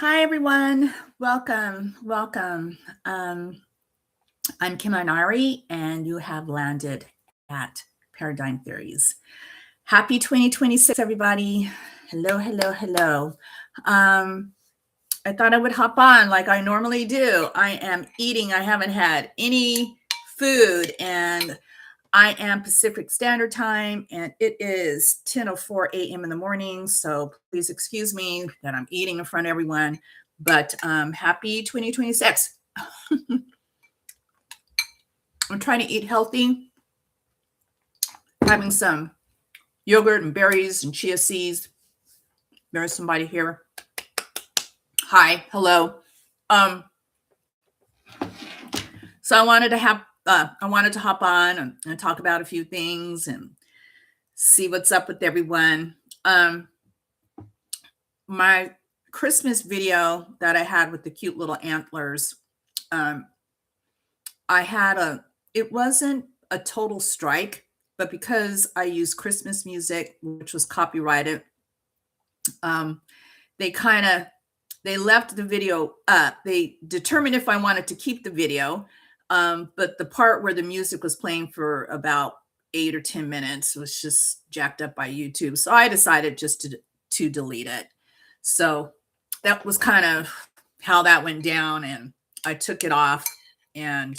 Hi, everyone. Welcome. Welcome. I'm Kim Inari, and you have landed at Paradigm Theories. Happy 2026, everybody. Hello, hello, hello. I thought I would hop on like I normally do. I am eating. I haven't had any food, and I am Pacific Standard Time, and it is 10:04 a.m. in the morning. So please excuse me that I'm eating in front of everyone, but happy 2026. I'm trying to eat healthy, having some yogurt and berries and chia seeds. There's somebody here. Hi, hello. So I wanted to hop on and talk about a few things and see what's up with everyone. My Christmas video that I had with the cute little antlers, it wasn't a total strike, but because I used Christmas music, which was copyrighted, they left the video up. They determined if I wanted to keep the video, but the part where the music was playing for about 8 or 10 minutes was just jacked up by YouTube. So I decided just to delete it. So that was kind of how that went down, and I took it off. And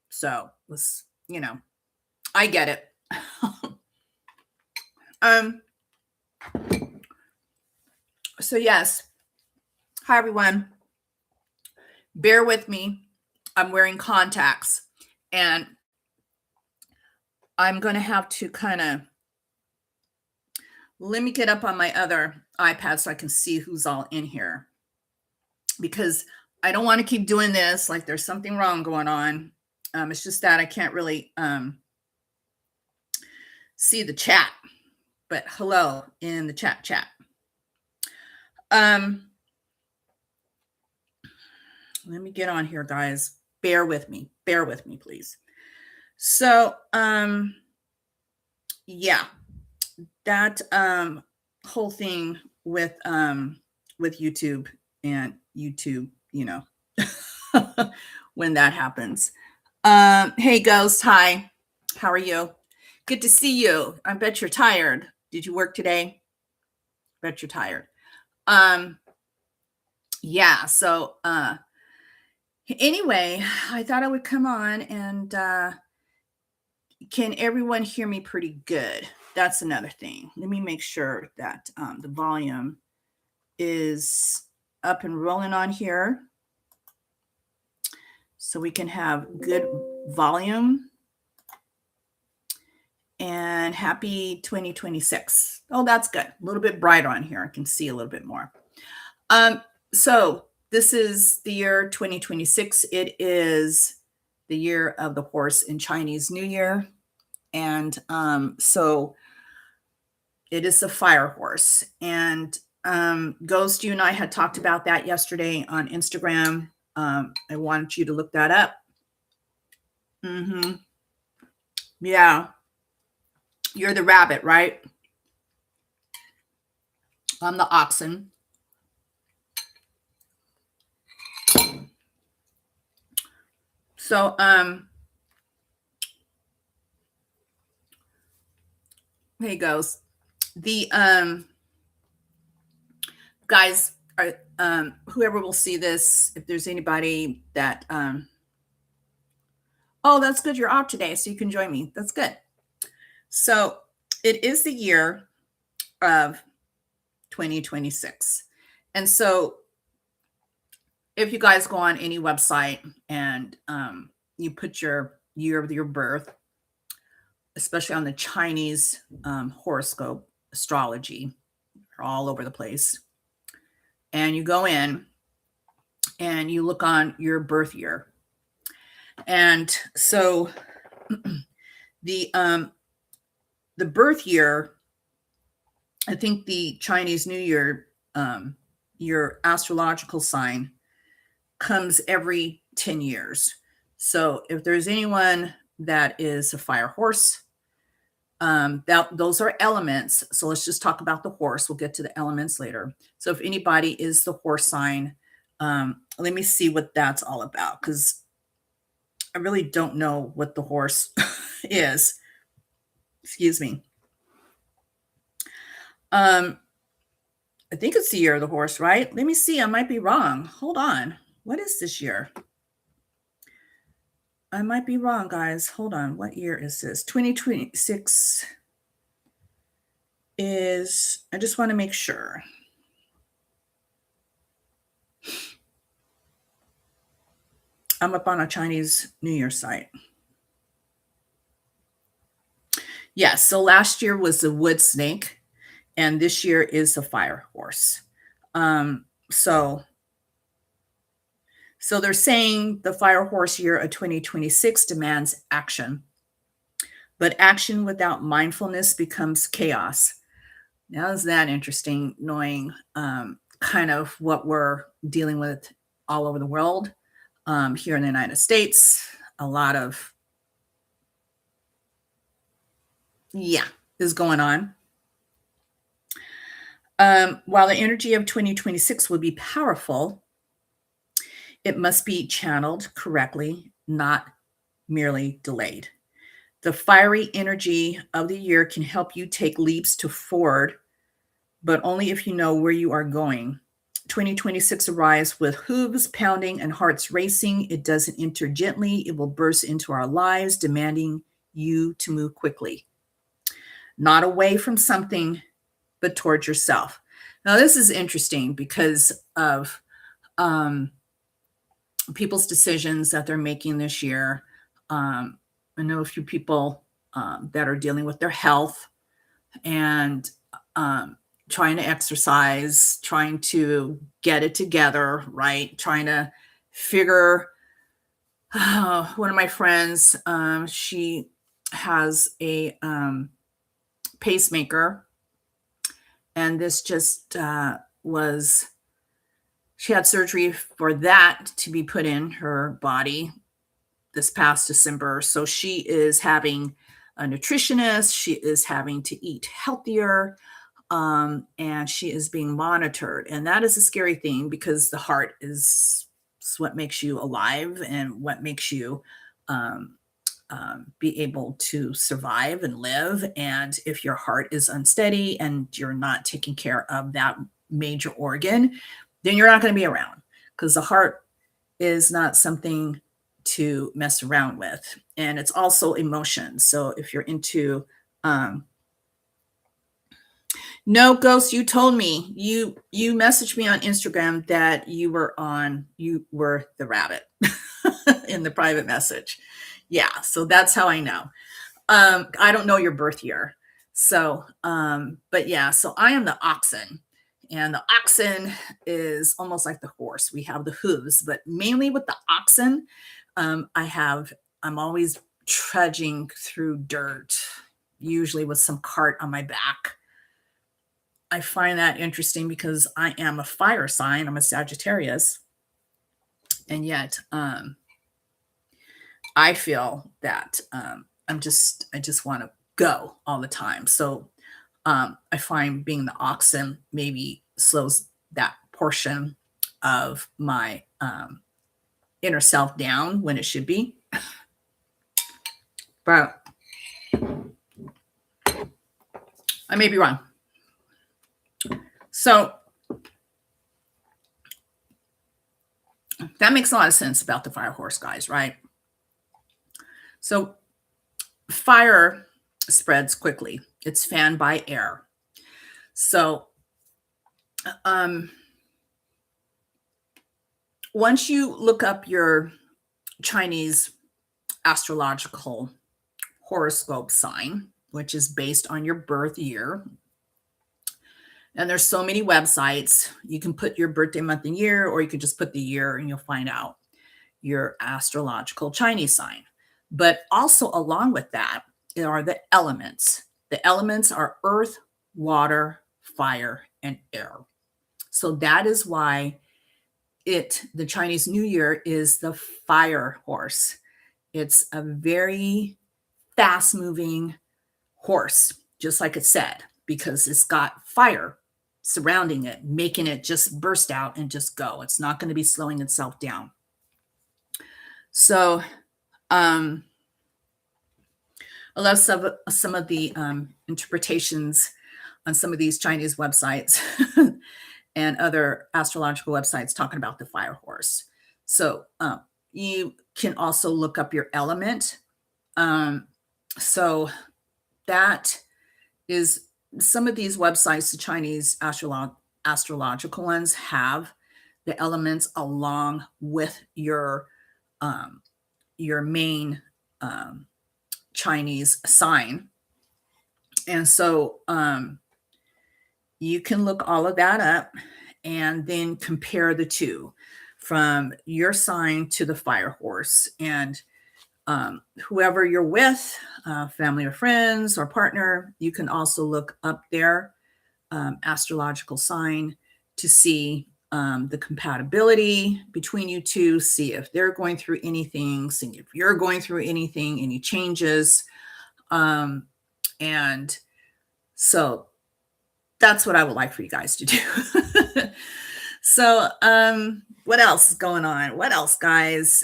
so it was, I get it. So yes. Hi, everyone. Bear with me. I'm wearing contacts, and I'm going to have to let me get up on my other iPad so I can see who's all in here, because I don't want to keep doing this like there's something wrong going on. It's just that I can't really see the chat, but hello in the chat. Let me get on here, guys. Bear with me, please. So, yeah, that whole thing with YouTube and YouTube, when that happens. Hey, Ghost. Hi. How are you? Good to see you. I bet you're tired. Did you work today? Bet you're tired. Yeah. So, anyway, I thought I would come on and can everyone hear me pretty good? That's another thing. Let me make sure that the volume is up and rolling on here so we can have good volume. And happy 2026. Oh, that's good. A little bit brighter on here. I can see a little bit more. So this is the year 2026. It is the year of the horse in Chinese New Year. And so it is a fire horse. And Ghost, you and I had talked about that yesterday on Instagram. I wanted you to look that up. Yeah. You're the rabbit, right? I'm the oxen. So, here he goes. The guys are whoever will see this, if there's anybody that oh, that's good, you're off today, so you can join me. That's good. So it is the year of 2026. And so if you guys go on any website and you put your year of your birth, especially on the Chinese horoscope astrology, they're all over the place. And you go in and you look on your birth year. And so the birth year, I think the Chinese New Year, your astrological sign comes every 10 years. So if there's anyone that is a fire horse, Those are elements. So let's just talk about the horse. We'll get to the elements later. So if anybody is the horse sign, let me see what that's all about, because I really don't know what the horse is. Excuse me. I think it's the year of the horse, right? Let me see. I might be wrong. Hold on. What is this year? I might be wrong, guys. Hold on. What year is this? 2026 is, I just want to make sure. I'm up on a Chinese New Year site. Yes. So last year was the wood snake, and this year is the fire horse. So they're saying the fire horse year of 2026 demands action, but action without mindfulness becomes chaos. Now, is that interesting, knowing kind of what we're dealing with all over the world? Here in the United States, a lot of, is going on. While the energy of 2026 will be powerful, it must be channeled correctly, not merely delayed. The fiery energy of the year can help you take leaps to forward, but only if you know where you are going. 2026 arrives with hooves pounding and hearts racing. It doesn't enter gently. It will burst into our lives, demanding you to move quickly. Not away from something, but towards yourself. Now, this is interesting because of people's decisions that they're making this year. I know a few people that are dealing with their health and trying to exercise, trying to get it together, right? Trying to figure. One of my friends, she has a pacemaker, and this just was, she had surgery for that to be put in her body this past December. So she is having a nutritionist, she is having to eat healthier, and she is being monitored. And that is a scary thing, because the heart is what makes you alive and what makes you be able to survive and live. And if your heart is unsteady and you're not taking care of that major organ, then you're not going to be around, because the heart is not something to mess around with. And it's also emotion. So if you're into, no, Ghost, you told me, you messaged me on Instagram that you were the rabbit in the private message. Yeah, so that's how I know. I don't know your birth year. So, but yeah, so I am the oxen. And the oxen is almost like the horse. We have the hooves, but mainly with the oxen, I'm always trudging through dirt, usually with some cart on my back. I find that interesting because I am a fire sign. I'm a Sagittarius. And yet, I feel that I just want to go all the time. So I find being the oxen maybe slows that portion of my inner self down when it should be. But I may be wrong. So that makes a lot of sense about the fire horse, guys, right? So fire spreads quickly. It's fanned by air. So once you look up your Chinese astrological horoscope sign, which is based on your birth year, and there's so many websites, you can put your birthday month and year, or you can just put the year and you'll find out your astrological Chinese sign. But also along with that are the elements. The elements are earth, water, fire, and air. So that is why the Chinese New Year is the fire horse. It's a very fast moving horse, just like it said, because it's got fire surrounding it, making it just burst out and just go. It's not going to be slowing itself down. So I love some of the interpretations on some of these Chinese websites and other astrological websites talking about the fire horse. So you can also look up your element. So that is some of these websites, the Chinese astrological ones have the elements along with your main Chinese sign. And so you can look all of that up and then compare the two from your sign to the fire horse. And whoever you're with, family or friends or partner, you can also look up their astrological sign to see the compatibility between you two, see if they're going through anything, see if you're going through anything, any changes. And so that's what I would like for you guys to do. So what else is going on? What else, guys?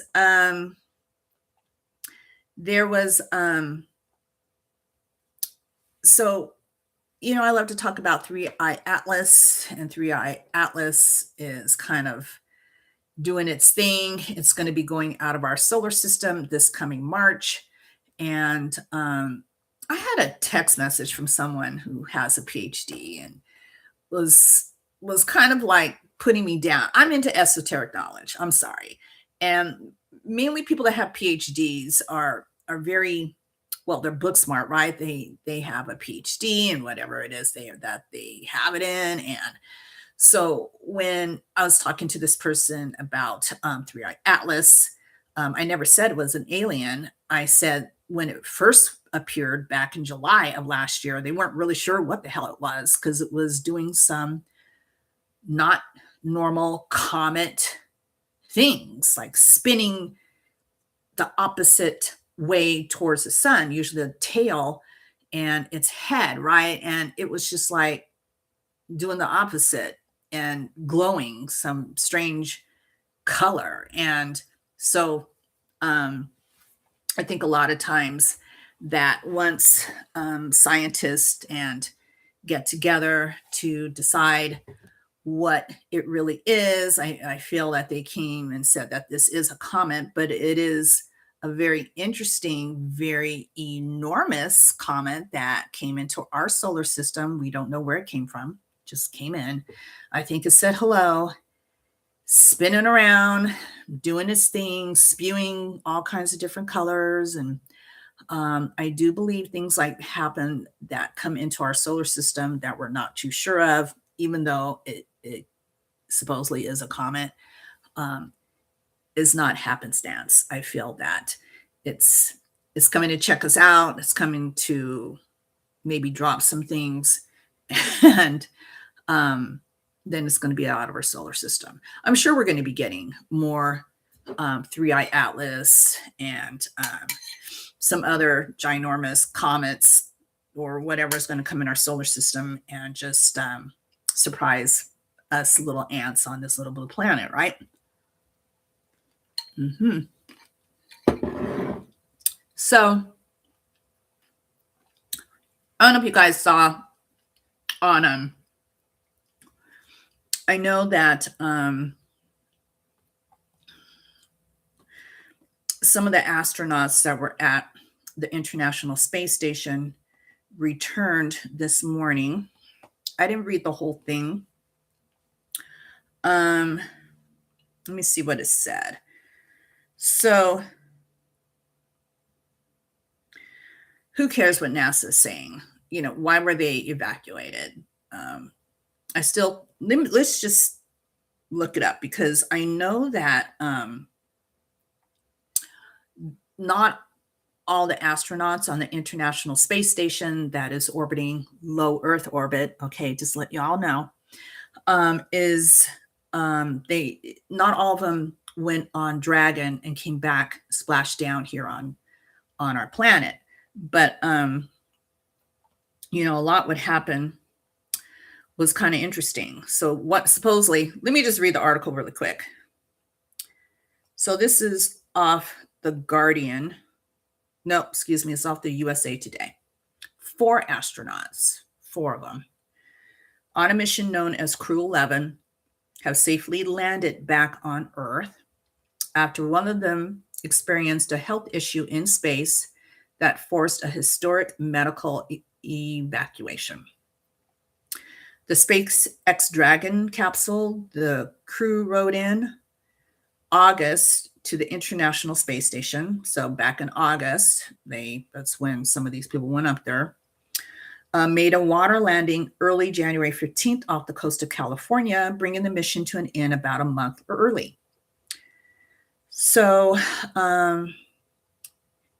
There was so I love to talk about 3i Atlas, and 3i Atlas is kind of doing its thing. It's going to be going out of our solar system this coming March. And I had a text message from someone who has a PhD and was kind of like putting me down. I'm into esoteric knowledge. I'm sorry. And mainly people that have PhDs are very, well, they're book smart, right? They have a PhD in whatever it is that they have it in. And so when I was talking to this person about 3i Atlas, I never said it was an alien. I said when it first appeared back in July of last year, they weren't really sure what the hell it was because it was doing some not normal comet things, like spinning the opposite way towards the sun, usually the tail and its head, right? And it was just like doing the opposite and glowing some strange color. And so I think a lot of times that once scientists and get together to decide what it really is, I feel that they came and said that this is a comet, but it is a very interesting, very enormous comet that came into our solar system. We don't know where it came from, just came in. I think it said hello, spinning around, doing its thing, spewing all kinds of different colors. And I do believe things like happen that come into our solar system that we're not too sure of, even though it supposedly is a comet, is not happenstance. I feel that it's coming to check us out. It's coming to maybe drop some things, and then it's going to be out of our solar system. I'm sure we're going to be getting more 3i Atlas and some other ginormous comets or whatever is going to come in our solar system and just surprise us little ants on this little blue planet, right? So I don't know if you guys saw on I know that some of the astronauts that were at the International Space Station returned this morning. I didn't read the whole thing. Let me see what it said. So who cares what NASA is saying? Why were they evacuated? Let's just look it up, because I know that not all the astronauts on the International Space Station that is orbiting low Earth orbit, okay, just let y'all know, not all of them went on Dragon and came back, splashed down here on our planet. But a lot would happen was kind of interesting. So what supposedly, let me just read the article really quick. So this is off the Guardian. No, excuse me, it's off the USA Today. 4 astronauts, 4 of them, on a mission known as Crew 11, have safely landed back on Earth after one of them experienced a health issue in space that forced a historic medical evacuation. The SpaceX Dragon capsule the crew rode in August to the International Space Station. So back in August, that's when some of these people went up there. Made a water landing early January 15th off the coast of California, bringing the mission to an end about a month early. So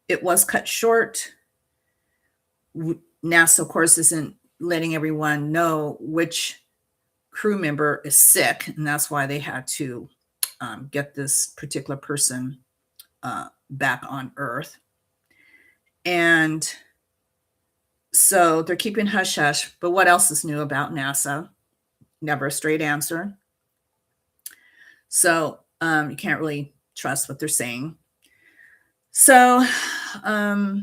it was cut short. NASA, of course, isn't letting everyone know which crew member is sick, and that's why they had to get this particular person back on Earth. And so they're keeping hush hush. But what else is new about NASA? Never a straight answer. So you can't really trust what they're saying. So I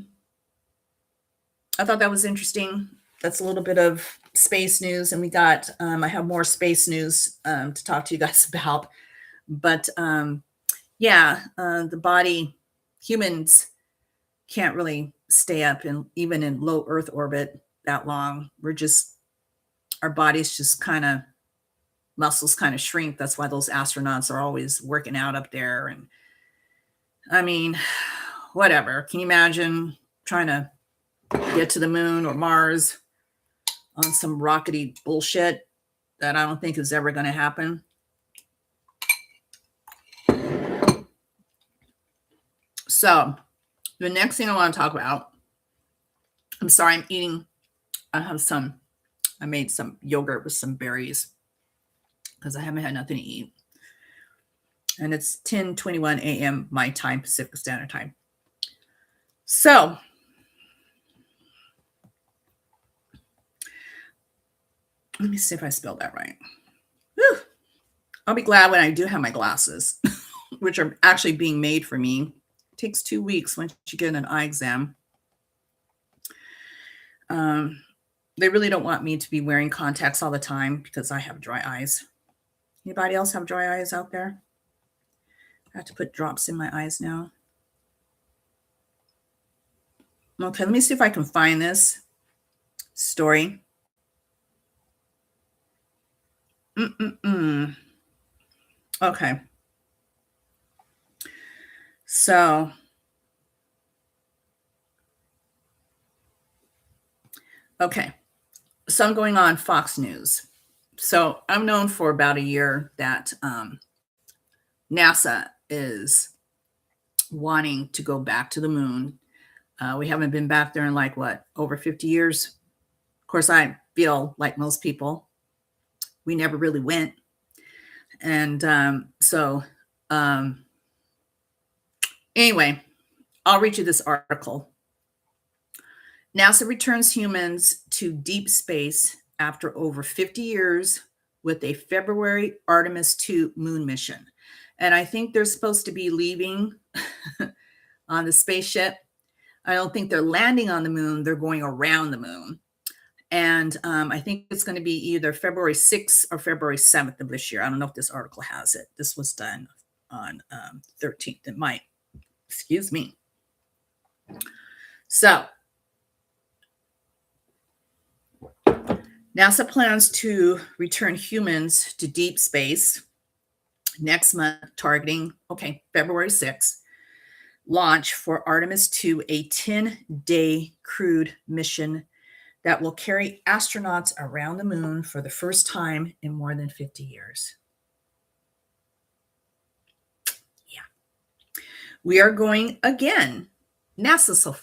thought that was interesting. That's a little bit of space news. And we got, I have more space news to talk to you guys about. But the body, humans can't really stay up even in low Earth orbit that long. Our bodies just muscles kind of shrink. That's why those astronauts are always working out up there. And I mean, whatever. Can you imagine trying to get to the moon or Mars on some rockety bullshit that I don't think is ever going to happen? So the next thing I want to talk about, I'm sorry, I made some yogurt with some berries because I haven't had nothing to eat. And it's 10:21 a.m. my time, Pacific Standard Time. So let me see if I spelled that right. Whew. I'll be glad when I do have my glasses, which are actually being made for me. It takes 2 weeks once you get an eye exam. They really don't want me to be wearing contacts all the time because I have dry eyes. Anybody else have dry eyes out there? I have to put drops in my eyes now. Okay, let me see if I can find this story. Okay. So I'm going on Fox News. So I'm known for about a year that NASA is wanting to go back to the moon. We haven't been back there in over 50 years. Of course, I feel like most people, we never really went. And anyway, I'll read you this article. NASA returns humans to deep space after over 50 years with a February Artemis II moon mission. And I think they're supposed to be leaving on the spaceship. I don't think they're landing on the moon. They're going around the moon. And I think it's going to be either February 6th or February 7th of this year. I don't know if this article has it. This was done on 13th. It might. Excuse me. So NASA plans to return humans to deep space next month, targeting, February 6th, launch for Artemis II, a 10-day crewed mission that will carry astronauts around the moon for the first time in more than 50 years. Yeah. We are going again. NASA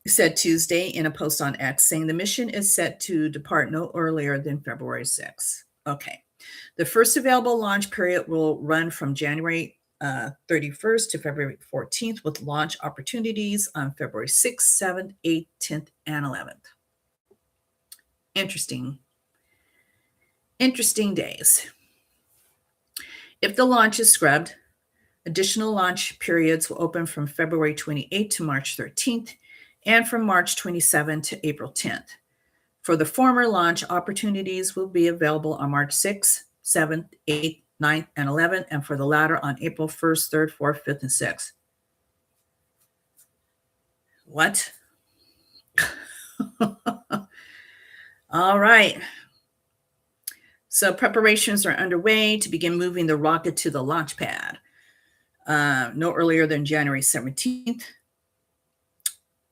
said Tuesday in a post on X, saying the mission is set to depart no earlier than February 6th. Okay. The first available launch period will run from January 31st to February 14th, with launch opportunities on February 6th, 7th, 8th, 10th, and 11th. Interesting days. If the launch is scrubbed, additional launch periods will open from February 28th to March 13th and from March 27th to April 10th. For the former, launch opportunities will be available on March 6th, 7th, 8th, 9th, and 11th, and for the latter on April 1st, 3rd, 4th, 5th, and 6th. What? All right. So preparations are underway to begin moving the rocket to the launch pad no earlier than January 17th.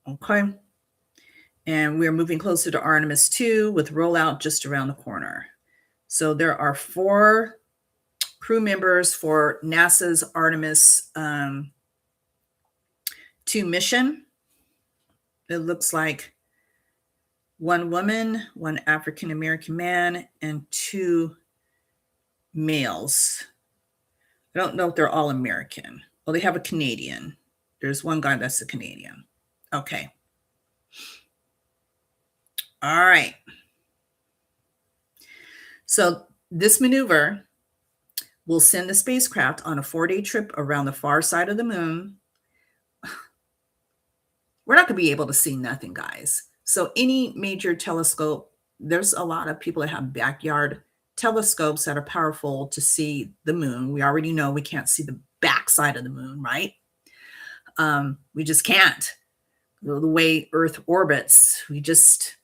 Okay. And we're moving closer to Artemis II with rollout just around the corner. So there are 4 crew members for NASA's Artemis II mission. It looks like 1 woman, 1 African-American man, and 2 males. I don't know if they're all American. Well, they have a Canadian. There's 1 guy that's a Canadian. Okay. All right. So this maneuver will send the spacecraft on a 4-day trip around the far side of the moon. We're not going to be able to see nothing, guys. So any major telescope, there's a lot of people that have backyard telescopes that are powerful to see the moon. We already know we can't see the backside of the moon, right? We just can't. The way Earth orbits, we just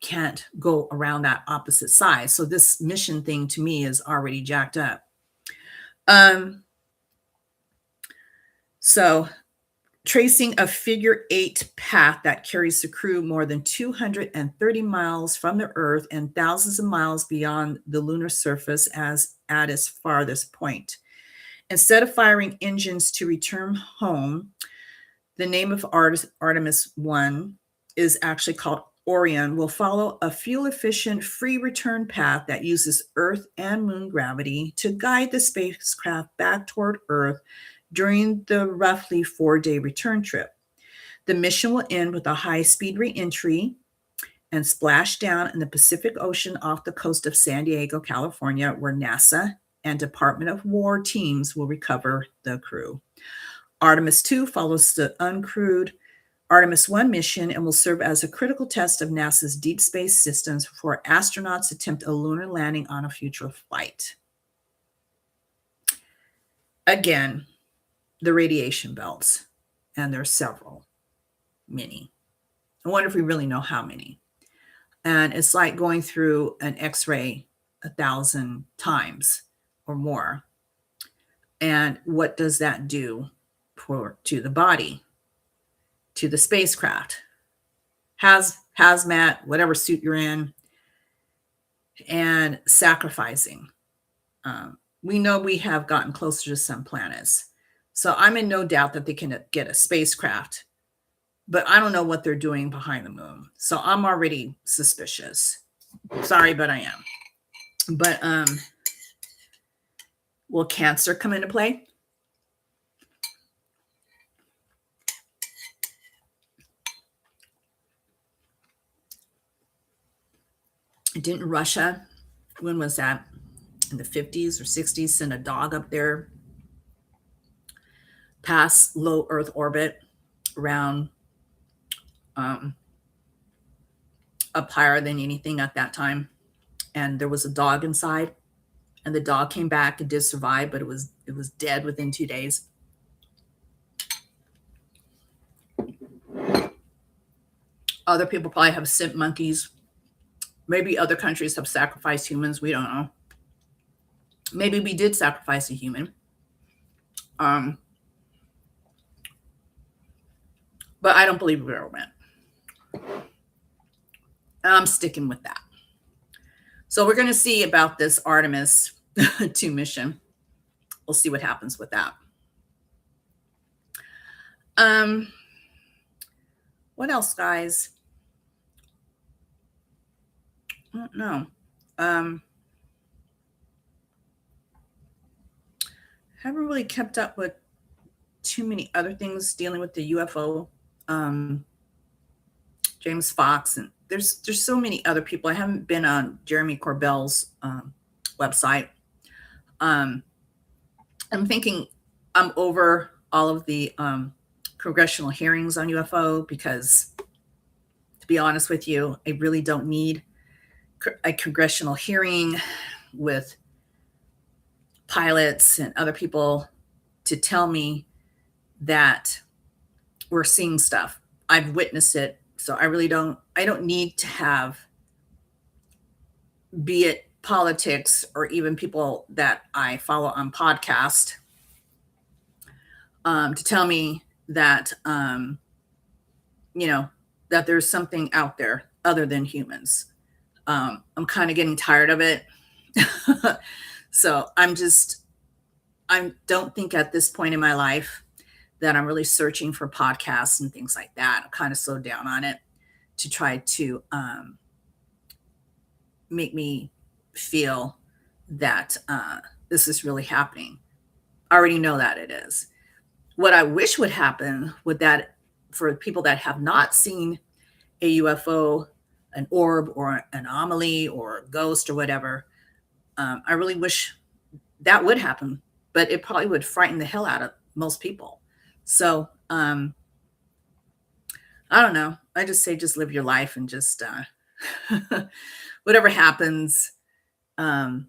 can't go around that opposite side. So this mission thing to me is already jacked up. So tracing a figure 8 path that carries the crew more than 230 miles from the Earth and thousands of miles beyond the lunar surface as at its farthest point. Instead of firing engines to return home, the name of Artemis I is actually called Orion, will follow a fuel-efficient free return path that uses Earth and moon gravity to guide the spacecraft back toward Earth during the roughly 4-day return trip. The mission will end with a high-speed re-entry and splash down in the Pacific Ocean off the coast of San Diego, California, where NASA and Department of War teams will recover the crew. Artemis II follows the uncrewed Artemis I mission and will serve as a critical test of NASA's deep space systems before astronauts attempt a lunar landing on a future flight. Again, the radiation belts, and there's several, many. I wonder if we really know how many. And it's like going through an X-ray 1,000 times or more. And what does that do to the body, to the spacecraft? Hazmat, whatever suit you're in, and sacrificing. We know we have gotten closer to some planets. So I'm in no doubt that they can get a spacecraft, but I don't know what they're doing behind the moon. So I'm already suspicious. Sorry, but I am. But will cancer come into play? Didn't Russia, when was that? In the 50s or 60s, send a dog up there past low Earth orbit around up higher than anything at that time. And there was a dog inside, and the dog came back and did survive, but it was dead within 2 days. Other people probably have sent monkeys. Maybe other countries have sacrificed humans. We don't know. Maybe we did sacrifice a human. But I don't believe we ever went. I'm sticking with that. So we're going to see about this Artemis II mission. We'll see what happens with that. What else, guys? I don't know. haven't really kept up with too many other things dealing with the UFO. Um, James Fox, and there's so many other people. I haven't been on Jeremy Corbell's website. Um, I'm thinking I'm over all of the congressional hearings on UFO because, to be honest with you, I really don't need a congressional hearing with pilots and other people to tell me that we're seeing stuff. I've witnessed it, so I don't need to have, be it politics or even people that I follow on podcast, to tell me that you know, that there's something out there other than humans. I'm kind of getting tired of it. So I don't think at this point in my life that I'm really searching for podcasts and things like that. I'm kind of slowed down on it to try to make me feel that this is really happening. I already know that it is. What I wish would happen with that, for people that have not seen a UFO, an orb or an anomaly or a ghost or whatever, I really wish that would happen, but it probably would frighten the hell out of most people. So I don't know. I just say just live your life and just whatever happens can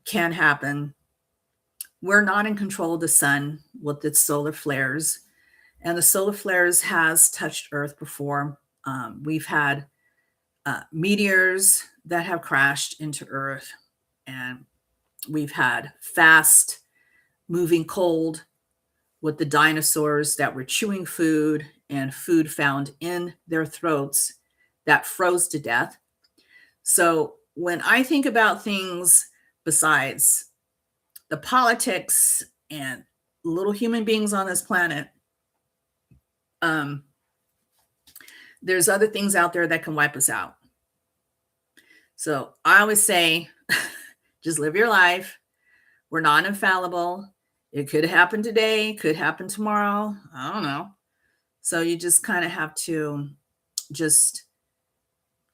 happen. We're not in control of the sun with its solar flares, and the solar flares has touched Earth before. We've had meteors that have crashed into Earth, and we've had fast moving cold with the dinosaurs that were chewing food and food found in their throats that froze to death. So when I think about things besides the politics and little human beings on this planet, there's other things out there that can wipe us out. So I always say, just live your life. We're not infallible. It could happen today, could happen tomorrow. I don't know. So you just kind of have to just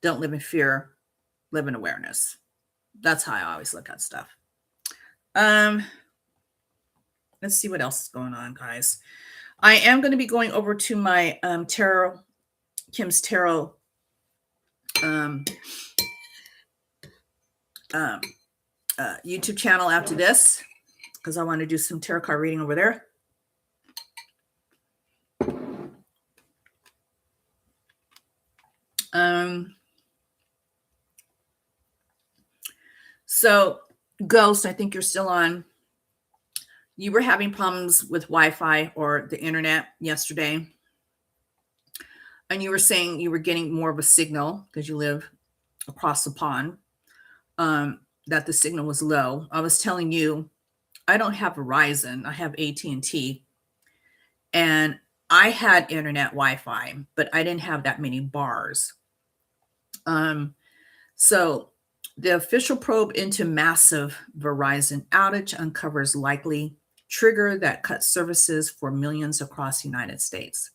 don't live in fear, live in awareness. That's how I always look at stuff. Let's see what else is going on, guys. I am going to be going over to my Kim's Tarot YouTube channel after this, because I want to do some tarot card reading over there. So Ghost, I think you're still on. You were having problems with Wi-Fi or the internet yesterday, and you were saying you were getting more of a signal because you live across the pond, that the signal was low. I was telling you, I don't have Verizon. I have AT&T, and I had internet Wi-Fi, but I didn't have that many bars. So the official probe into massive Verizon outage uncovers likely trigger that cuts services for millions across the United States.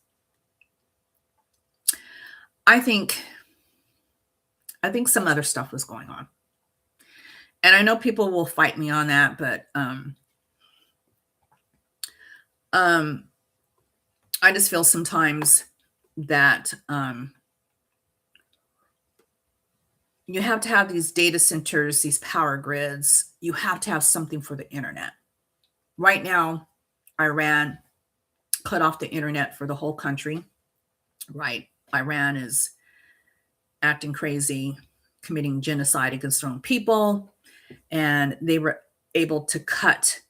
I think some other stuff was going on. And I know people will fight me on that, but I just feel sometimes that you have to have these data centers, these power grids. You have to have something for the internet. Right now, Iran cut off the internet for the whole country. Right. Iran is acting crazy, committing genocide against their own people. And they were able to cut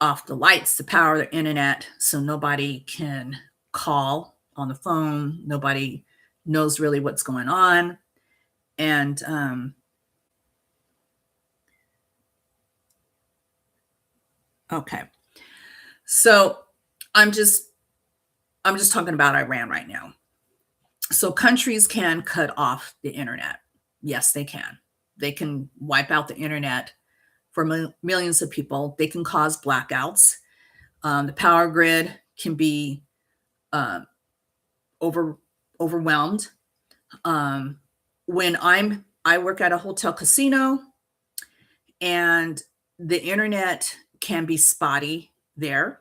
off the lights, the power, the internet, so nobody can call on the phone. Nobody knows really what's going on. And okay. So I'm just talking about Iran right now. So countries can cut off the internet. Yes, they can. They can wipe out the internet for millions of people. They can cause blackouts. The power grid can be uh, overwhelmed. When I work at a hotel casino, and the internet can be spotty there.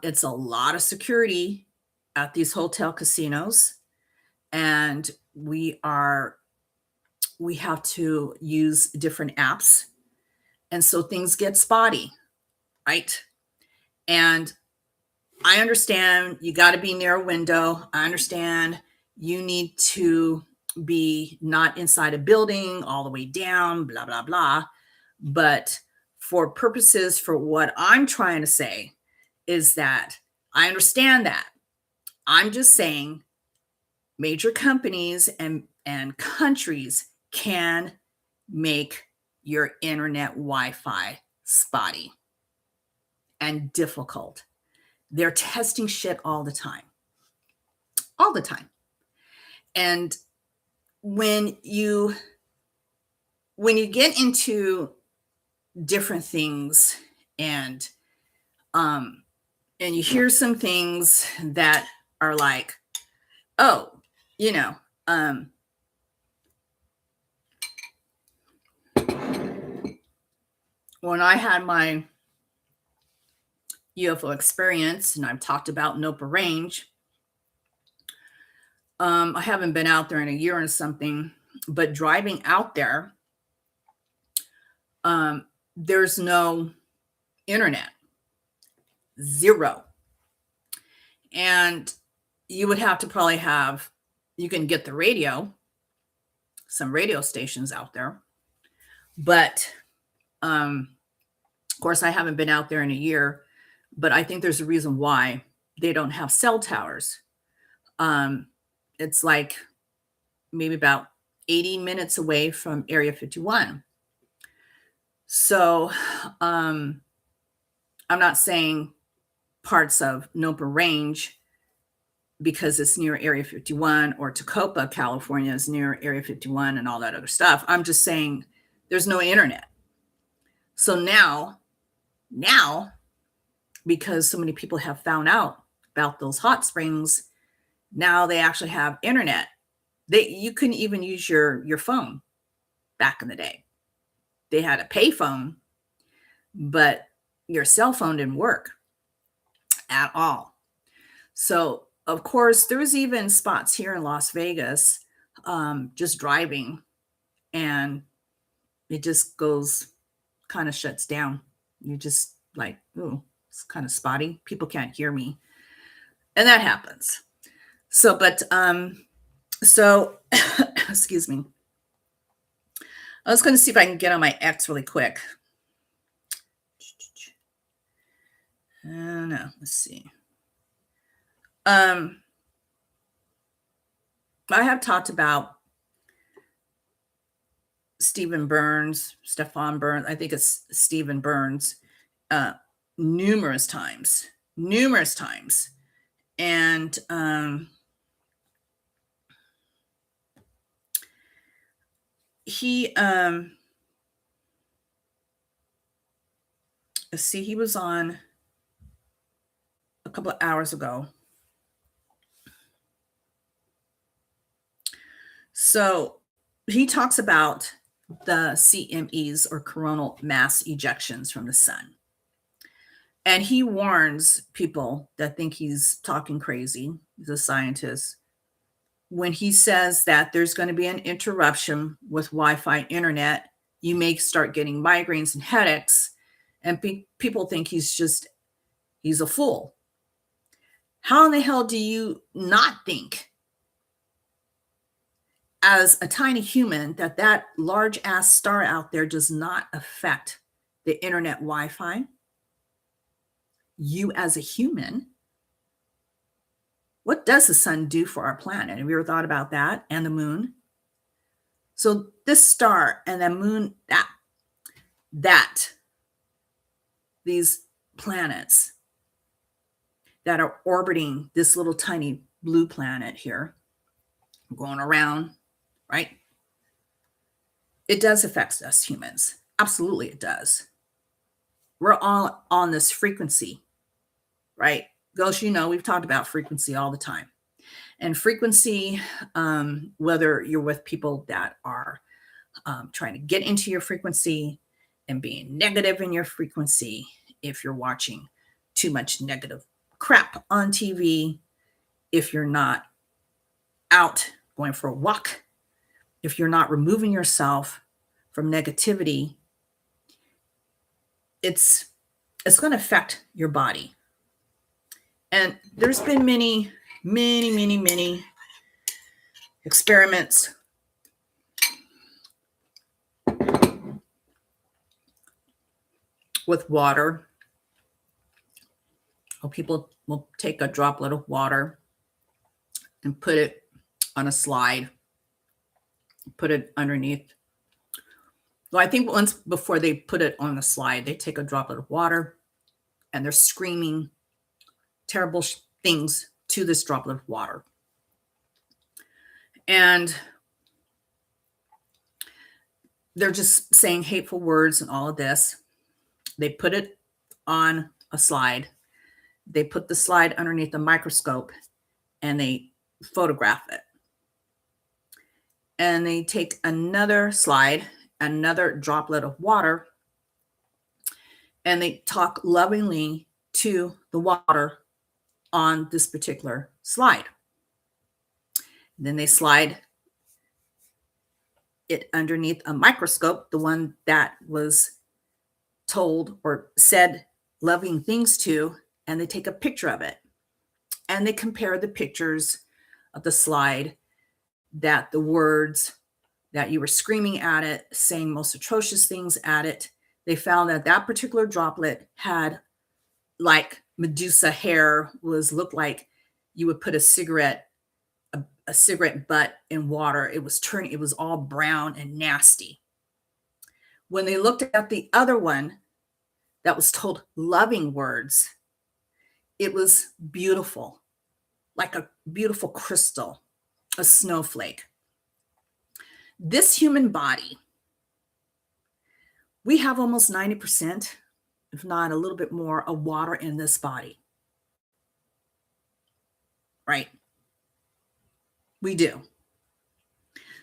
It's a lot of security at these hotel casinos, and we have to use different apps, and so things get spotty, right? And I understand you got to be near a window. I understand you need to be not inside a building all the way down, blah, blah, blah. But for purposes for what I'm trying to say is that I understand that. I'm just saying major companies and countries can make your internet Wi-Fi spotty and difficult. They're testing shit all the time. All the time. And when you get into different things and you hear some things that are like, oh, when I had my UFO experience, and I've talked about Nopa Range, I haven't been out there in a year or something, but driving out there, there's no internet, zero. And you would have to probably you can get the radio, some radio stations out there. But, of course, I haven't been out there in a year, but I think there's a reason why they don't have cell towers. It's like maybe about 80 minutes away from Area 51. So I'm not saying parts of Nopa Range because it's near Area 51, or Tacoma, California is near Area 51 and all that other stuff. I'm just saying there's no internet. So now, because so many people have found out about those hot springs, now they actually have internet. You couldn't even use your phone back in the day. They had a pay phone, but your cell phone didn't work at all. So, of course, there's even spots here in Las Vegas, just driving, and it just kind of shuts down. You just like, ooh, it's kind of spotty. People can't hear me. And that happens. So, excuse me. I was going to see if I can get on my X really quick. No, let's see. I have talked about Stefan Burns. I think it's Stephen Burns, numerous times. And he he was on a couple of hours ago. So he talks about the CMEs, or coronal mass ejections from the sun. And he warns people that think he's talking crazy, he's a scientist, when he says that there's going to be an interruption with Wi-Fi internet. You may start getting migraines and headaches, and people think he's a fool. How in the hell do you not think, as a tiny human, that large ass star out there does not affect the internet Wi-Fi? You as a human, what does the sun do for our planet? Have you ever thought about that? And the moon? So this star and the moon, these planets that are orbiting this little tiny blue planet here, going around, right? It does affect us humans. Absolutely, it does. We're all on this frequency, right? Ghost, we've talked about frequency all the time. And frequency, whether you're with people that are trying to get into your frequency and being negative in your frequency, if you're watching too much negative crap on TV, if you're not out going for a walk, if you're not removing yourself from negativity, it's going to affect your body. And there's been many experiments with water. People will take a droplet of water and put it on a slide, put it underneath. Well, I think once before they put it on the slide, they take a droplet of water and they're screaming terrible things to this droplet of water. And they're just saying hateful words and all of this. They put it on a slide. They put the slide underneath a microscope and they photograph it. And they take another slide, another droplet of water, and they talk lovingly to the water on this particular slide. Then they slide it underneath a microscope, the one that was told or said loving things to, and they take a picture of it. And they compare the pictures of the slide, that the words that you were screaming at it, saying most atrocious things at it. They found that that particular droplet had like Medusa hair, looked like you would put a cigarette butt in water. It was all brown and nasty. When they looked at the other one that was told loving words, it was beautiful, like a beautiful crystal, a snowflake. This human body, we have almost 90%, if not a little bit more, of water in this body. Right? We do.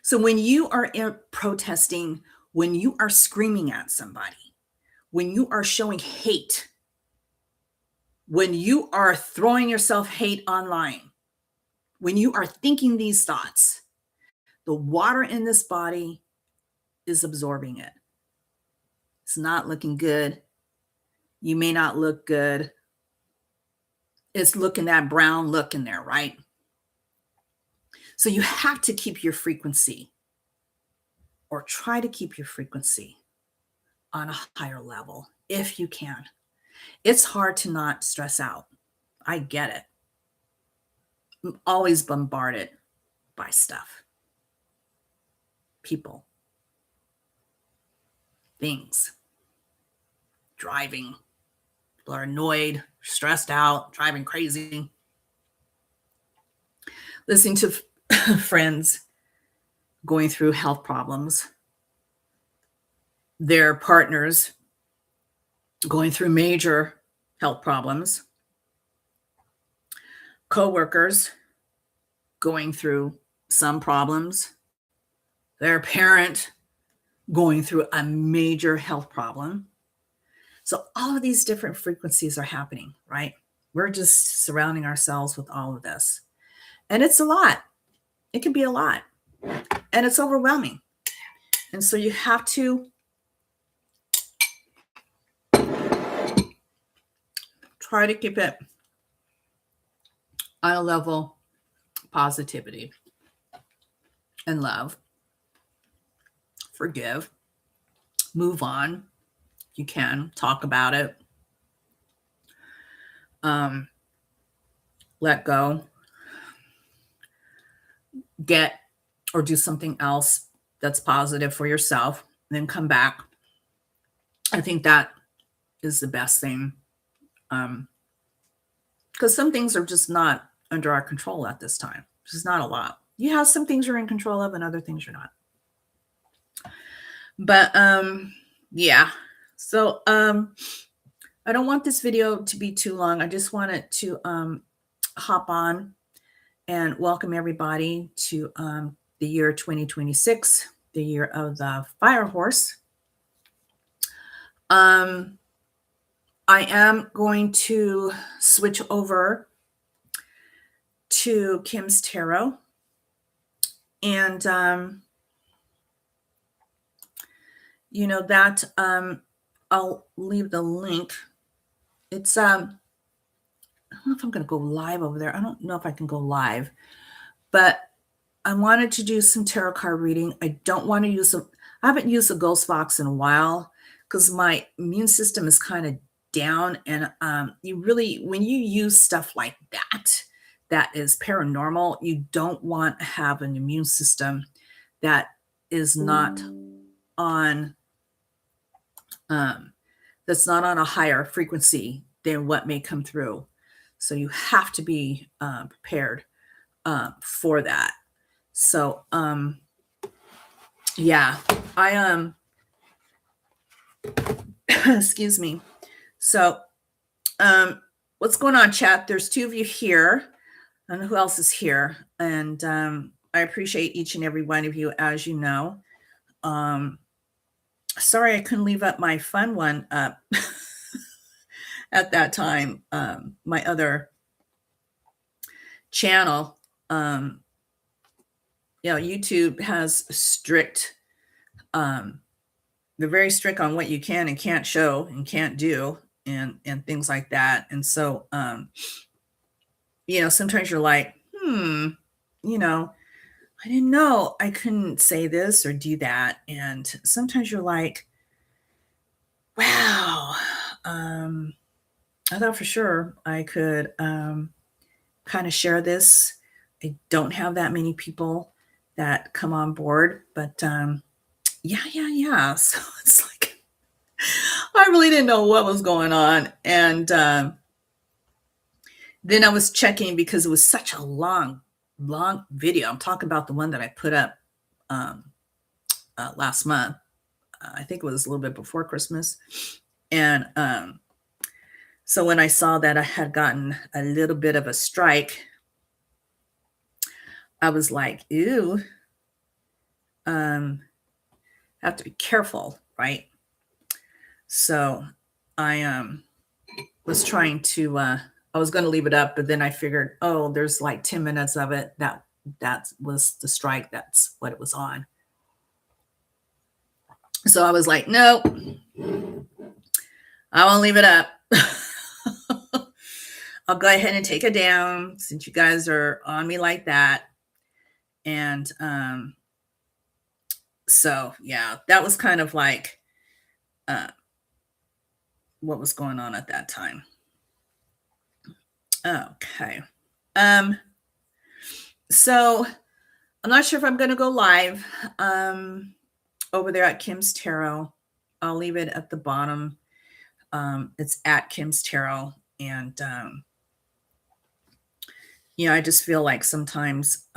So when you are protesting, when you are screaming at somebody, when you are showing hate, when you are throwing yourself hate online, when you are thinking these thoughts, the water in this body is absorbing it. It's not looking good. You may not look good. It's looking that brown look in there, right? So you have to keep your frequency, or try to keep your frequency on a higher level if you can. It's hard to not stress out. I get it. I'm always bombarded by stuff, people, things, driving. People are annoyed, stressed out, driving crazy. Listening to friends going through health problems, their partners going through major health problems, coworkers going through some problems, their parent going through a major health problem. So all of these different frequencies are happening, right? We're just surrounding ourselves with all of this. And it's a lot. It can be a lot. And it's overwhelming. And so you have to try to keep it on a level of positivity and love. Forgive. Move on. You can talk about it. Let go. Get or do something else that's positive for yourself, then come back. I think that is the best thing. Because some things are just not under our control at this time. There's not a lot. You have some things you're in control of and other things you're not. But Yeah. So I don't want this video to be too long. I just wanted to hop on and welcome everybody to the year 2026, the year of the fire horse. I am going to switch over to Kim's Tarot, and you know that I'll leave the link. It's I don't know if I'm going to go live over there. I don't know if I can go live, but I wanted to do some tarot card reading. I don't want to use I haven't used the ghost box in a while because my immune system is kind of down. And you really, when you use stuff like that, that is paranormal, you don't want to have an immune system that is not on, that's not on a higher frequency than what may come through. So you have to be prepared for that. So, yeah, I, excuse me. So, what's going on, chat? There's two of you here. I don't know who else is here. And, I appreciate each and every one of you, as you know. Sorry, I couldn't leave up my fun one up at that time. My other channel, YouTube has strict, they're very strict on what you can and can't show and can't do and things like that. And so, sometimes you're like, I didn't know I couldn't say this or do that. And sometimes you're like, wow, I thought for sure I could kind of share this. I don't have that many people that come on board, but yeah. So it's like, I really didn't know what was going on. And then I was checking because it was such a long video. I'm talking about the one that I put up last month. I think it was a little bit before Christmas. And so when I saw that I had gotten a little bit of a strike, I was like, ew, I have to be careful, right? So I was trying to, I was going to leave it up, but then I figured, oh, there's like 10 minutes of it. That was the strike. That's what it was on. So I was like, no, I won't leave it up. I'll go ahead and take it down since you guys are on me like that. And so, yeah, that was kind of like what was going on at that time. Okay. So I'm not sure if I'm going to go live over there at Kim's Tarot. I'll leave it at the bottom. It's at Kim's Tarot. And, I just feel like sometimes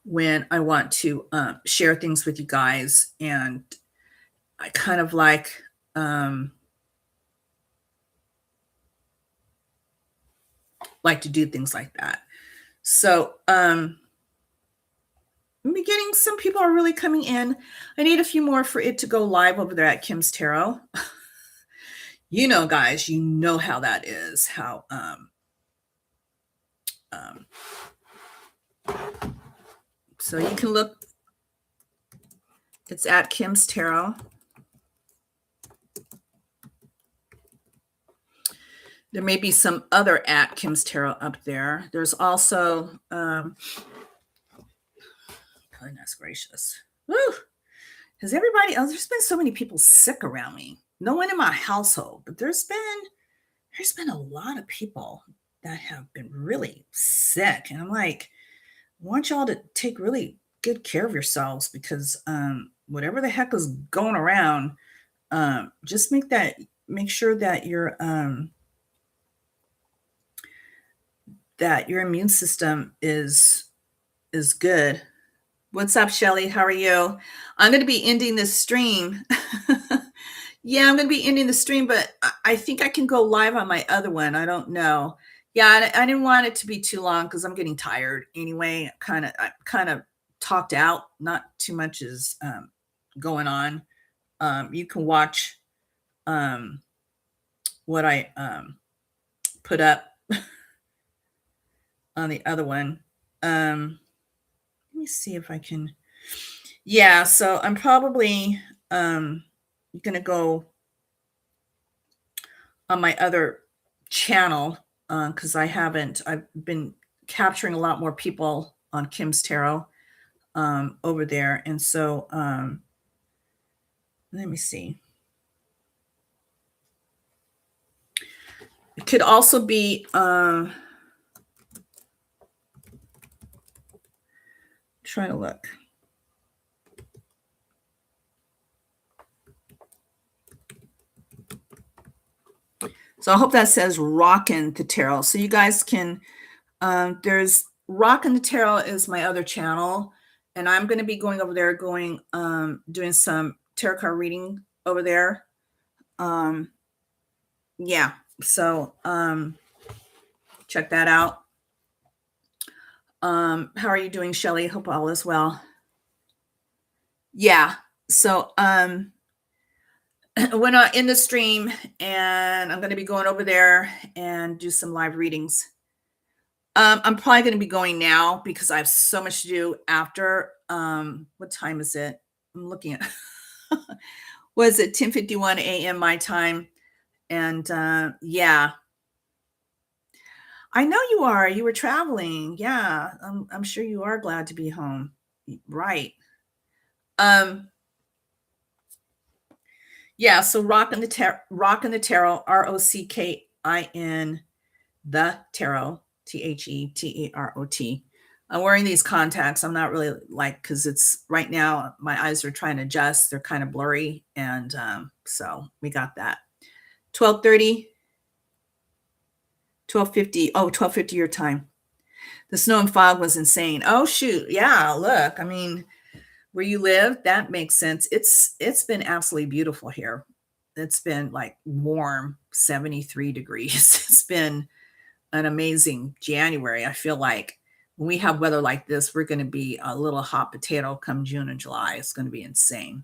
when I want to share things with you guys, and I kind of like to do things like that. So I'm getting some people are really coming in. I need a few more for it to go live over there at Kim's Tarot. Guys, you know how that is. How so you can look. It's at Kim's Tarot. There may be some other at Kim's Tarot up there. There's also, goodness gracious. Woo! Has everybody else, there's been so many people sick around me. No one in my household, but there's been a lot of people that have been really sick. And I'm like, I want y'all to take really good care of yourselves because whatever the heck is going around, just make sure that that your immune system is good. What's up, Shelly? How are you? I'm going to be ending this stream. Yeah, I'm going to be ending the stream, but I think I can go live on my other one. I don't know. Yeah, I didn't want it to be too long because I'm getting tired anyway. I kind of talked out. Not too much is going on. You can watch um, what I put up on the other one. Let me see if I can. Yeah, so I'm probably gonna go on my other channel because I've been capturing a lot more people on Kim's Tarot over there. And so let me see. It could also be try to look. So I hope that says Rockin' the Tarot. So you guys can, there's Rockin' the Tarot is my other channel. And I'm going to be going over there, doing some tarot card reading over there. Yeah. So check that out. How are you doing, Shelly? Hope all is well. Yeah. So when I in the stream, and I'm going to be going over there and do some live readings. I'm probably going to be going now because I have so much to do after. What time is it? I'm looking at. Was it 10:51 a.m. my time? And yeah, I know you are. You were traveling. Yeah, I'm sure you are glad to be home. Right. Yeah, so Rockin' the Tarot, ROCKIN, the Tarot, THETAROT. I'm wearing these contacts. I'm not really because it's right now, my eyes are trying to adjust. They're kind of blurry. And so we got that. 12:30, 12:50. Oh, 12:50 your time. The snow and fog was insane. Oh, shoot. Yeah, look, I mean, where you live, that makes sense. It's been absolutely beautiful here. It's been like warm, 73 degrees. It's been an amazing January. I feel like when we have weather like this, we're going to be a little hot potato come June and July. It's going to be insane.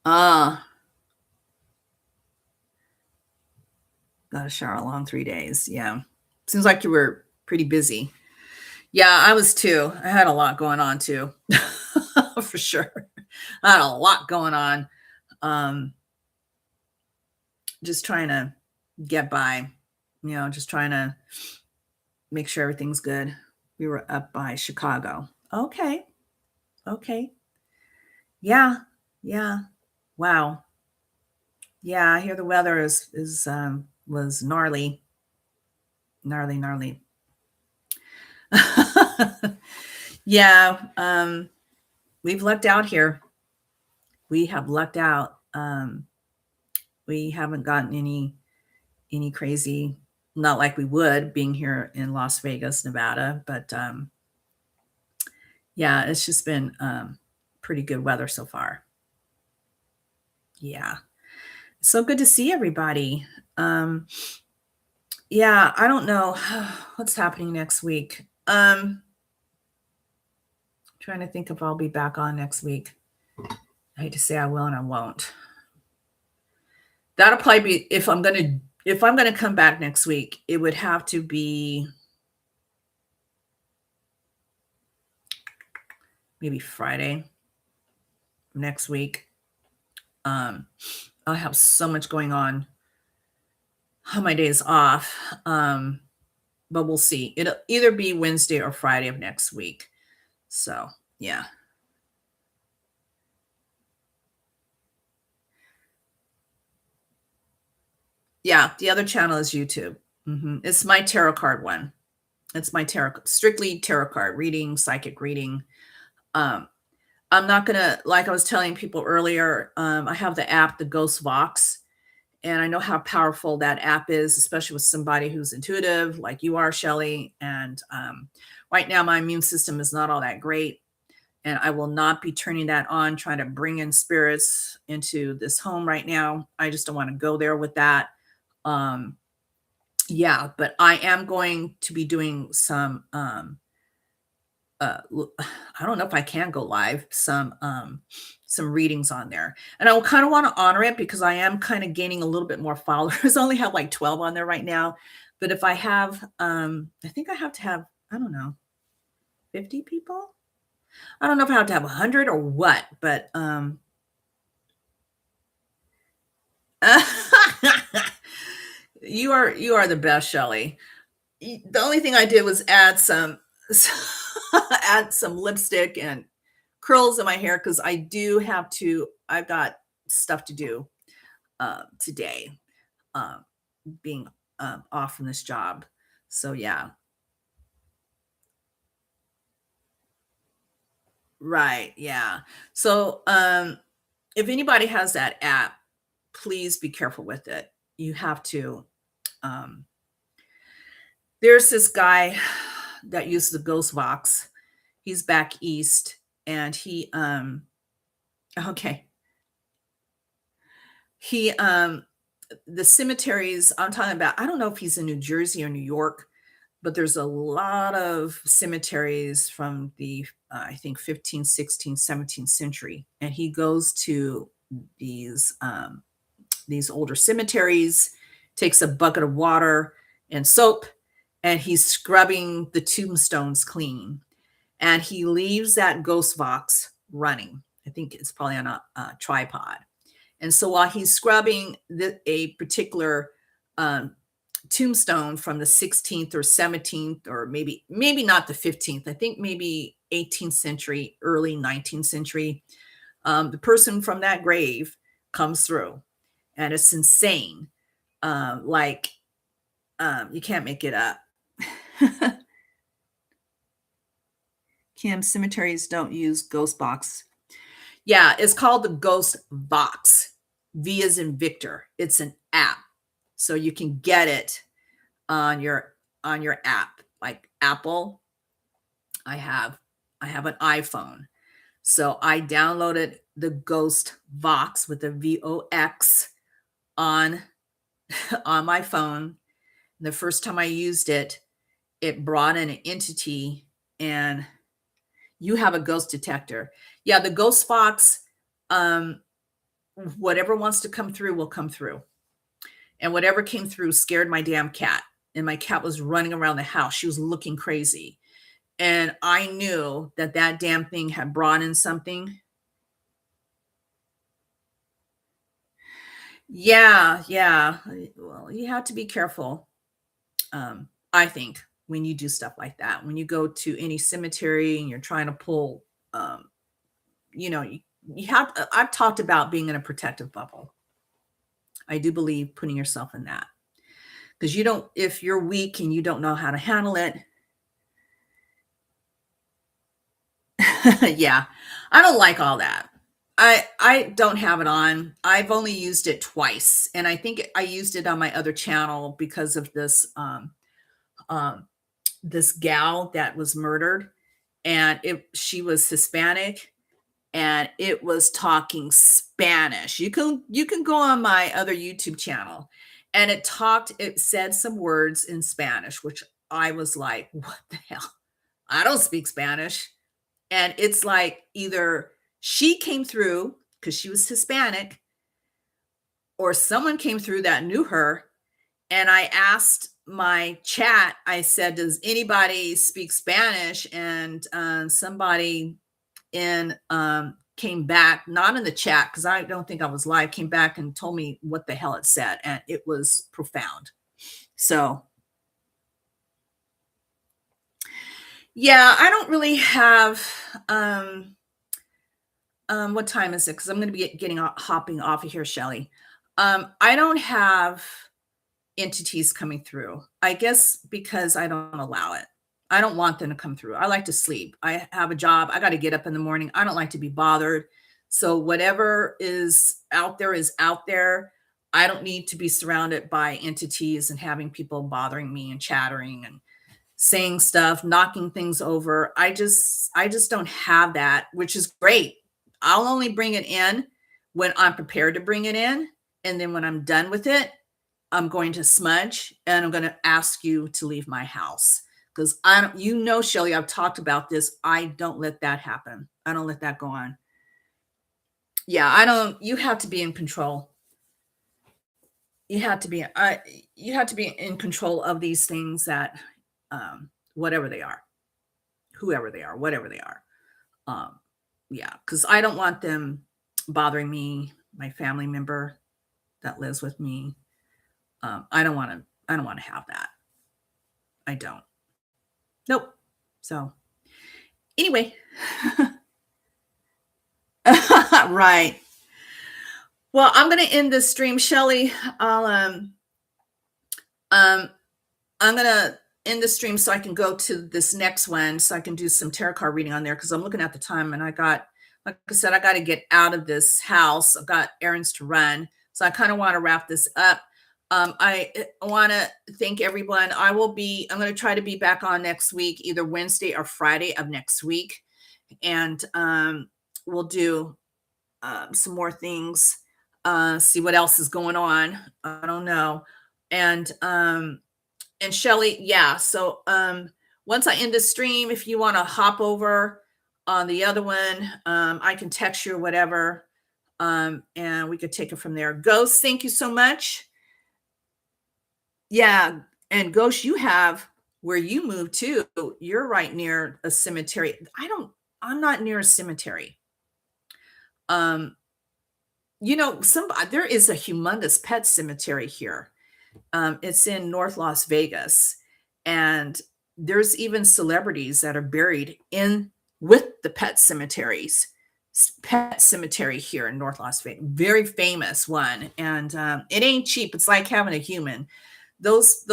Got a shower long 3 days. Yeah. Seems like you were pretty busy. Yeah, I was too. I had a lot going on too. For sure. I had a lot going on. Just trying to get by, just trying to make sure everything's good. We were up by Chicago. Okay. Yeah. Wow. Yeah, I hear the weather was gnarly. Yeah, we've lucked out here. We have lucked out. We haven't gotten any crazy, not like we would being here in Las Vegas, Nevada, but yeah, it's just been pretty good weather so far. Yeah. So good to see everybody. Yeah, I don't know what's happening next week. Trying to think if I'll be back on next week. I hate to say I will and I won't. That'll probably be if I'm gonna come back next week, it would have to be maybe Friday next week. I'll have so much going on my days off. But we'll see. It'll either be Wednesday or Friday of next week. So yeah. Yeah, the other channel is YouTube. It's my tarot card one. It's my strictly tarot card reading, psychic reading. I'm not gonna, like I was telling people earlier, I have the app, the Ghost Vox, and I know how powerful that app is, especially with somebody who's intuitive like you are, Shelley. And right now, my immune system is not all that great. And I will not be turning that on, trying to bring in spirits into this home right now. I just don't want to go there with that. Um, yeah, but I am going to be doing some I don't know if I can go live, some readings on there. And I kind of want to honor it because I am kind of gaining a little bit more followers. I only have like 12 on there right now. But if I have I think I have to have, I don't know, 50 people. I don't know if I have to have 100 or what, but you are the best, Shelley. The only thing I did was add some add some lipstick and curls in my hair because I do have to. I've got stuff to do today, um, being off from this job. So yeah, right, yeah. So if anybody has that app, please be careful with it. You have to. Um, there's this guy that uses the Ghost Vox. He's back east, and he okay. He the cemeteries I'm talking about, I don't know if he's in New Jersey or New York, but there's a lot of cemeteries from the I think 15th, 16th, 17th century, and he goes to these these older cemeteries, takes a bucket of water and soap, and he's scrubbing the tombstones clean, and he leaves that ghost box running. I think it's probably on a tripod. And so while he's scrubbing a particular um, tombstone from the 16th or 17th, or maybe not the 15th, I think maybe 18th century, early 19th century, the person from that grave comes through, and it's insane. Like you can't make it up. Kim, cemeteries don't use ghost box. Yeah, it's called the Ghost Box. V as in Victor. It's an app, so you can get it on your app, like Apple. I have I have an iPhone, so I downloaded the Ghost Vox with the VOX on on my phone. The first time I used it, it brought in an entity, and you have a ghost detector. Yeah, the Ghost Fox, um, whatever wants to come through will come through. And whatever came through scared my damn cat. And my cat was running around the house. She was looking crazy. And I knew that that damn thing had brought in something. Yeah, yeah. Well, you have to be careful. I think when you do stuff like that, when you go to any cemetery and you're trying to pull, um, you have. I've talked about being in a protective bubble. I do believe putting yourself in that because you don't. If you're weak and you don't know how to handle it, yeah, I don't like all that. I don't have it on. I've only used it twice, and I think I used it on my other channel because of um, this gal that was murdered, and it she was Hispanic, and it was talking Spanish. You can go on my other YouTube channel, and it said some words in Spanish, which I was like, what the hell? I don't speak Spanish. And it's like either she came through because she was Hispanic, or someone came through that knew her. And I asked my chat, I said, does anybody speak Spanish? And somebody in came back, not in the chat, because I don't think I was live, came back and told me what the hell it said. And it was profound. So yeah, I don't really have what time is it? Because I'm going to be hopping off of here, Shelly. I don't have entities coming through. I guess because I don't allow it. I don't want them to come through. I like to sleep. I have a job. I got to get up in the morning. I don't like to be bothered. So whatever is out there is out there. I don't need to be surrounded by entities and having people bothering me and chattering and saying stuff, knocking things over. I just don't have that, which is great. I'll only bring it in when I'm prepared to bring it in. And then when I'm done with it, I'm going to smudge and I'm going to ask you to leave my house. Because I don't, you know, Shelly, I've talked about this. I don't let that happen. I don't let that go on. Yeah, I don't, you have to be in control. You have to be, you have to be in control of these things that, whatever they are, whoever they are, whatever they are. Um, yeah, because I don't want them bothering me, my family member that lives with me. I don't want to. I don't want to have that. I don't. Nope. So anyway, right. Well, I'm going to end this stream, Shelly. I'll um I'm going to end the stream so I can go to this next one so I can do some tarot card reading on there because I'm looking at the time and I got, like I said, I got to get out of this house. I've got errands to run. So I kind of want to wrap this up. I want to thank everyone. I'm going to try to be back on next week, either Wednesday or Friday of next week. And we'll do some more things, see what else is going on. I don't know. And Shelly, yeah. So once I end the stream, if you want to hop over on the other one, I can text you or whatever. And we could take it from there. Ghost, thank you so much. Yeah. And Ghost, you have where you moved to, you're right near a cemetery. I'm not near a cemetery. You know, there is a humongous pet cemetery here. It's in North Las Vegas, and there's even celebrities that are buried in with the pet cemetery here in North Las Vegas. Very famous one, and it ain't cheap. It's like having a human. Those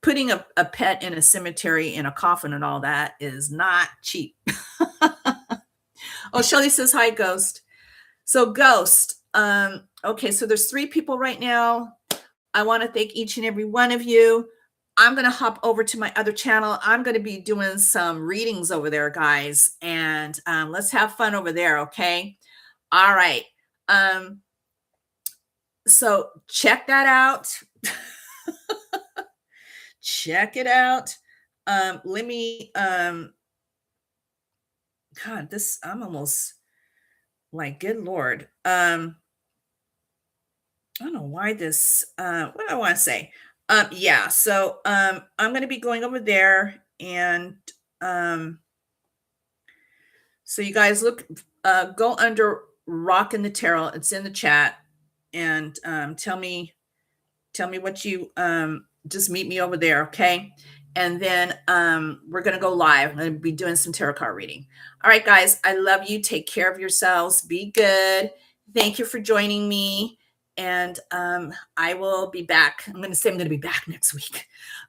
putting a pet in a cemetery in a coffin and all that is not cheap. Oh, Shelly says hi, Ghost. So Ghost, okay, so there's 3 people right now. I want to thank each and every one of you. I'm going to hop over to my other channel. I'm going to be doing some readings over there, guys, and let's have fun over there, okay? All right. So check that out. Check it out. Let me, God, I'm almost like, good Lord. I don't know why this, what do I want to say? Yeah, so I'm going to be going over there and so you guys go under Rock in the Tarot. It's in the chat and tell me what you, just meet me over there, okay? And then we're going to go live. I'm going to be doing some tarot card reading. All right, guys, I love you. Take care of yourselves. Be good. Thank you for joining me. And I will be back. I'm going to be back next week.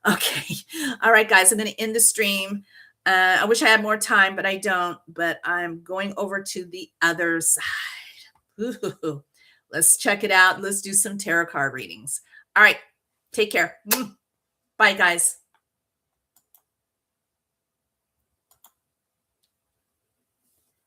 Okay. All right, guys, I'm going to end the stream. I wish I had more time, but I don't. But I'm going over to the other side. Ooh, let's check it out. Let's do some tarot card readings. All right. Take care. Bye, guys.